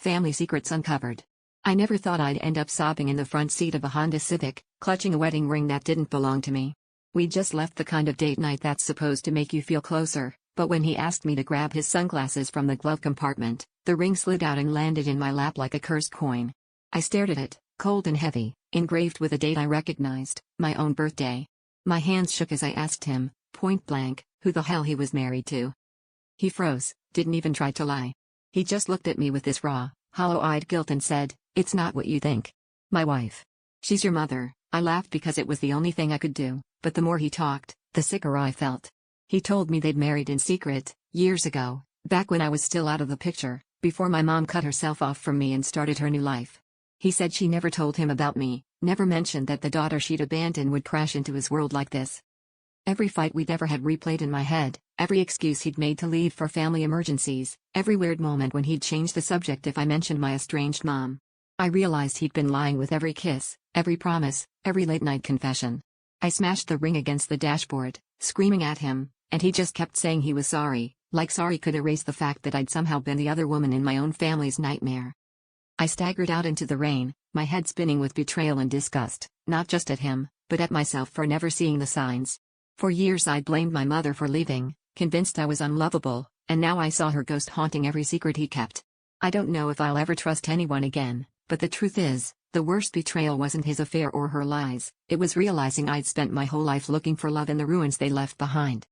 Family Secrets Uncovered. I never thought I'd end up sobbing in the front seat of a Honda Civic, clutching a wedding ring that didn't belong to me. We just left the kind of date night that's supposed to make you feel closer, but when he asked me to grab his sunglasses from the glove compartment, the ring slid out and landed in my lap like a cursed coin. I stared at it, cold and heavy, engraved with a date I recognized, my own birthday. My hands shook as I asked him, point blank, who the hell he was married to. He froze, didn't even try to lie. He just looked at me with this raw, hollow-eyed guilt and said, "It's not what you think. My wife. She's your mother." I laughed because it was the only thing I could do, but the more he talked, the sicker I felt. He told me they'd married in secret, years ago, back when I was still out of the picture, before my mom cut herself off from me and started her new life. He said she never told him about me, never mentioned that the daughter she'd abandoned would crash into his world like this. Every fight we'd ever had replayed in my head, every excuse he'd made to leave for family emergencies, every weird moment when he'd changed the subject if I mentioned my estranged mom. I realized he'd been lying with every kiss, every promise, every late-night confession. I smashed the ring against the dashboard, screaming at him, and he just kept saying he was sorry, like sorry could erase the fact that I'd somehow been the other woman in my own family's nightmare. I staggered out into the rain, my head spinning with betrayal and disgust, not just at him, but at myself for never seeing the signs. For years I'd blamed my mother for leaving, convinced I was unlovable, and now I saw her ghost haunting every secret he kept. I don't know if I'll ever trust anyone again, but the truth is, the worst betrayal wasn't his affair or her lies, it was realizing I'd spent my whole life looking for love in the ruins they left behind.